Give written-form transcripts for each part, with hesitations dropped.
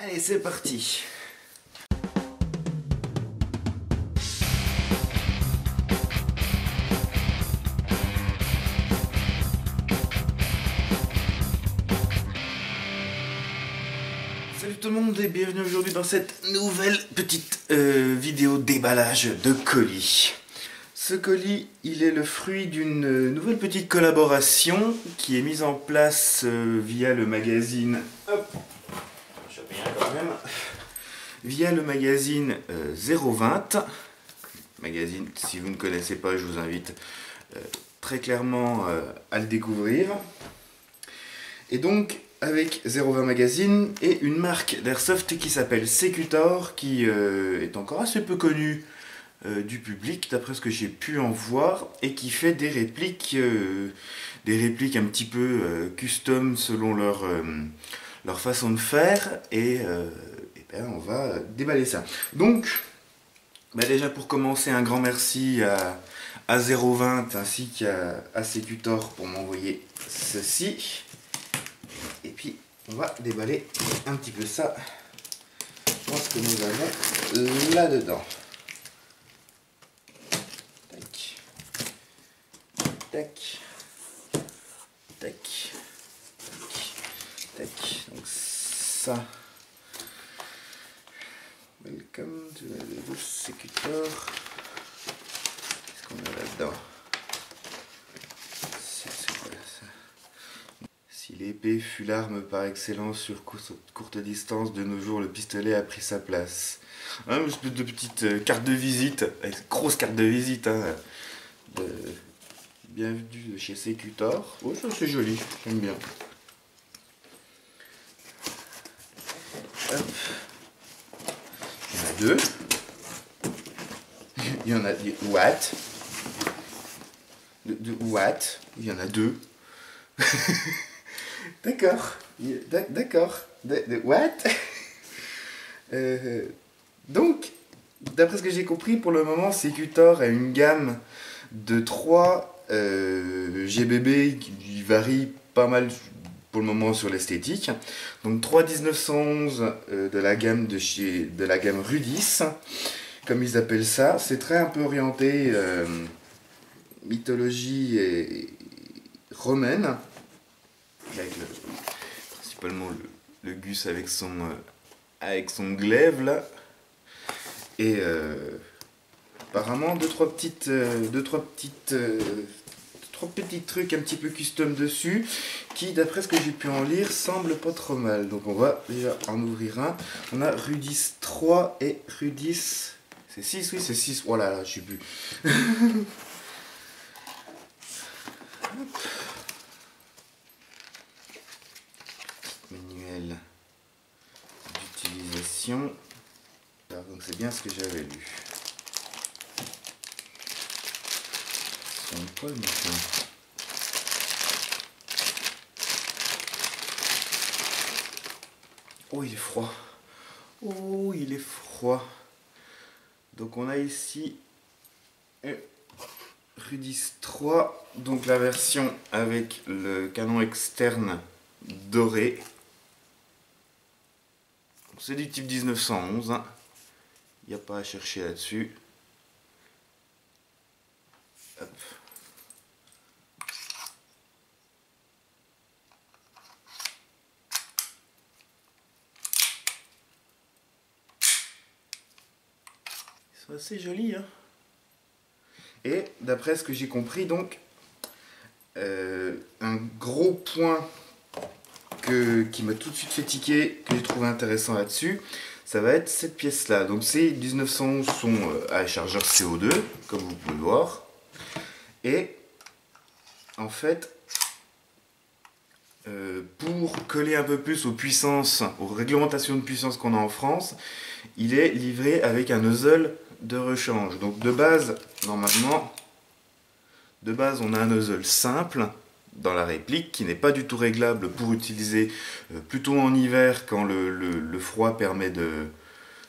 Allez, c'est parti. Salut tout le monde et bienvenue aujourd'hui dans cette nouvelle petite vidéo déballage de colis. Ce colis, il est le fruit d'une nouvelle petite collaboration qui est mise en place via le magazine... Hop, choper un quand même. Via le magazine 020. Magazine, si vous ne connaissez pas, je vous invite très clairement à le découvrir. Et donc, avec 020 Magazine et une marque d'airsoft qui s'appelle Secutor, qui est encore assez peu connue du public, d'après ce que j'ai pu en voir, et qui fait des répliques un petit peu custom selon leur façon de faire, et ben on va déballer ça. Donc, ben déjà pour commencer, un grand merci à 020 ainsi qu'à Secutor pour m'envoyer ceci. Et puis on va déballer un petit peu ça. Je pense que nous avons là-dedans. Tac. Tac. Tac. Tac. Donc ça. Welcome to the Secutor. Qu'est-ce qu'on a là-dedans? Si l'épée fut l'arme par excellence sur courte distance, de nos jours le pistolet a pris sa place. Hein, une espèce de petite carte de visite, grosse carte de visite, hein, bienvenue chez Secutor. Oh, ça c'est joli, j'aime bien. Hop. Il y en a deux. Il y en a des what? De what? Il y en a deux. D'accord, d'accord. What? Donc, d'après ce que j'ai compris, pour le moment, Secutor a une gamme de 3 GBB qui varie pas mal pour le moment sur l'esthétique. Donc 3 1911 de la gamme de la gamme Rudis, comme ils appellent ça. C'est très un peu orienté mythologie et romaine. Avec principalement le Gus avec son glaive là, et apparemment trois petits trucs un petit peu custom dessus qui, d'après ce que j'ai pu en lire, semblent pas trop mal. Donc on va déjà en ouvrir un. On a Rudis 3 et Rudis, c'est 6, oui c'est 6, voilà, je sais plus. Manuel d'utilisation. Donc c'est bien ce que j'avais lu. C'est un poil maintenant. Oh il est froid. Oh il est froid. Donc on a ici Rudis 3, donc la version avec le canon externe doré. C'est du type 1911, hein. Il n'y a pas à chercher là-dessus. Hop. Ils sont assez jolis, hein. Et d'après ce que j'ai compris, donc, un gros point qui m'a tout de suite fait tiquer, que j'ai trouvé intéressant là-dessus, ça va être cette pièce-là. Donc ces 1911 sont à chargeur CO2, comme vous pouvez le voir. Et en fait, pour coller un peu plus aux puissances, aux réglementations de puissance qu'on a en France, il est livré avec un nozzle de rechange. Donc de base, normalement, on a un nozzle simple dans la réplique qui n'est pas du tout réglable pour utiliser plutôt en hiver quand le froid permet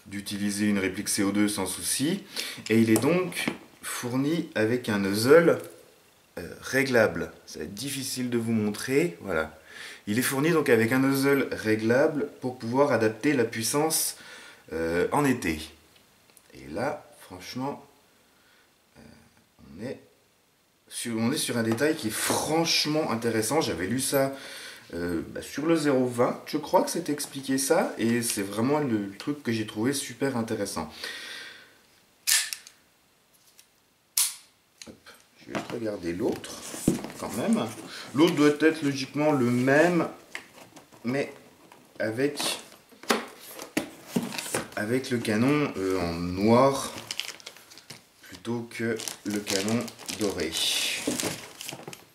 d'utiliser une réplique CO2 sans souci, et il est donc fourni avec un nozzle réglable. Ça va être difficile de vous montrer, voilà. Il est fourni donc avec un nozzle réglable pour pouvoir adapter la puissance en été. Et là, franchement, on est sur un détail qui est franchement intéressant. J'avais lu ça sur le 0,20, je crois que c'était expliqué ça, et c'est vraiment le truc que j'ai trouvé super intéressant. Hop, je vais regarder l'autre quand même. L'autre doit être logiquement le même, mais avec le canon en noir plutôt que le canon doré.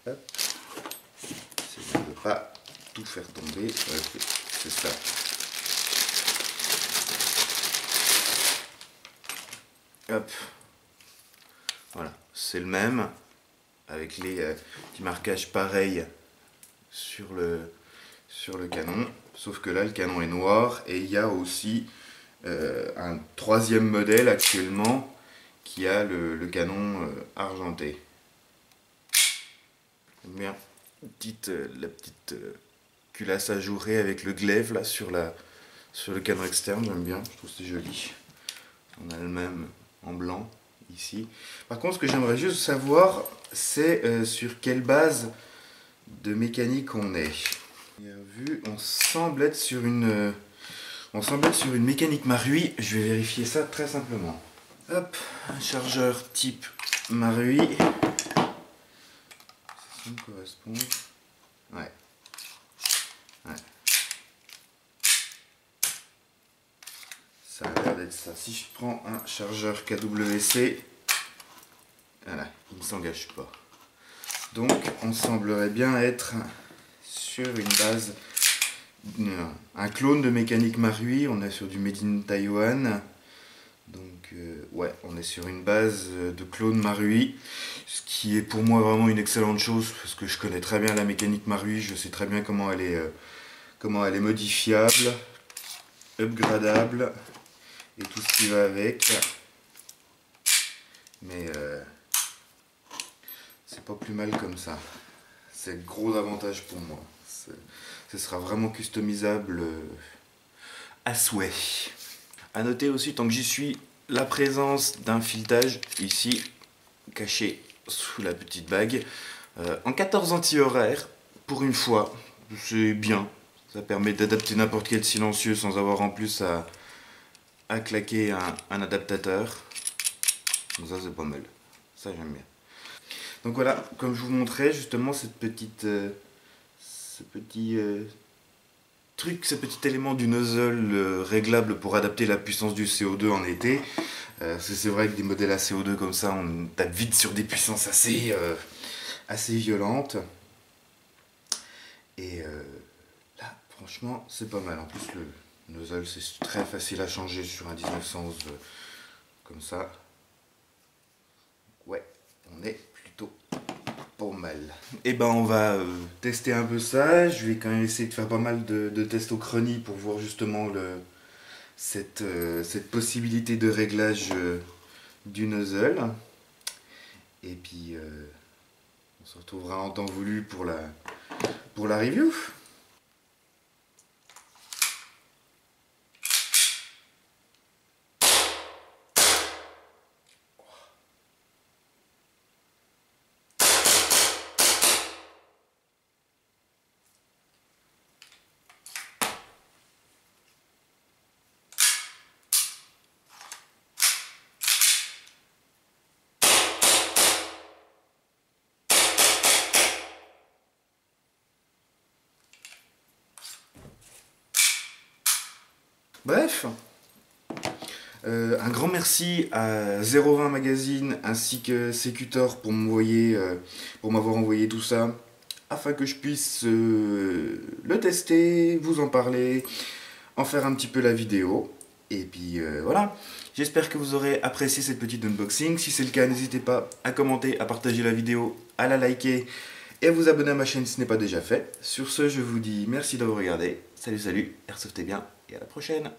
Hop. Je ne veux pas tout faire tomber. Okay, c'est ça. Hop. Voilà, c'est le même, avec les petits marquages pareils sur le canon, sauf que là le canon est noir, et il y a aussi un troisième modèle actuellement qui a le canon argenté. J'aime bien la petite culasse ajourée avec le glaive là sur le canon externe, j'aime bien, je trouve que c'est joli. On a le même en blanc ici. Par contre, ce que j'aimerais juste savoir, c'est sur quelle base de mécanique on est. Bien vu, on semble être sur une mécanique Marui. Je vais vérifier ça très simplement. Hop, un chargeur type Marui. Ça me correspond. Ouais. Ça a l'air d'être ça. Si je prends un chargeur KWC, voilà, il ne s'engage pas. Donc, on semblerait bien être sur une base, un clone de mécanique Marui. On est sur du Made in Taiwan. Donc, ouais, on est sur une base de clone Marui, ce qui est pour moi vraiment une excellente chose, parce que je connais très bien la mécanique Marui, je sais très bien comment elle est modifiable, upgradable, et tout ce qui va avec. Mais c'est pas plus mal comme ça. C'est le gros avantage pour moi. Ce sera vraiment customisable à souhait. A noter aussi, tant que j'y suis, la présence d'un filetage ici, caché sous la petite bague, en 14 anti-horaires, pour une fois. C'est bien. Ça permet d'adapter n'importe quel silencieux sans avoir en plus à claquer un adaptateur. Donc ça, c'est pas mal. Ça, j'aime bien. Donc voilà, comme je vous montrais justement ce petit élément du nozzle réglable pour adapter la puissance du CO2 en été. C'est vrai que des modèles à CO2 comme ça, on tape vite sur des puissances assez violentes. Et là, franchement, c'est pas mal. En plus, le nozzle, c'est très facile à changer sur un 1911 comme ça. Ouais, on est plutôt pas mal. Et ben on va tester un peu ça. Je vais quand même essayer de faire pas mal de tests au chrony pour voir justement cette possibilité de réglage du nozzle. Et puis on se retrouvera en temps voulu pour la review. Bref, un grand merci à 020 Magazine ainsi que Secutor pour m'avoir envoyé tout ça, afin que je puisse le tester, vous en parler, en faire un petit peu la vidéo. Et puis voilà, j'espère que vous aurez apprécié cette petite unboxing. Si c'est le cas, n'hésitez pas à commenter, à partager la vidéo, à la liker et à vous abonner à ma chaîne si ce n'est pas déjà fait. Sur ce, je vous dis merci d'avoir regardé. Salut, airsoftez bien et à la prochaine.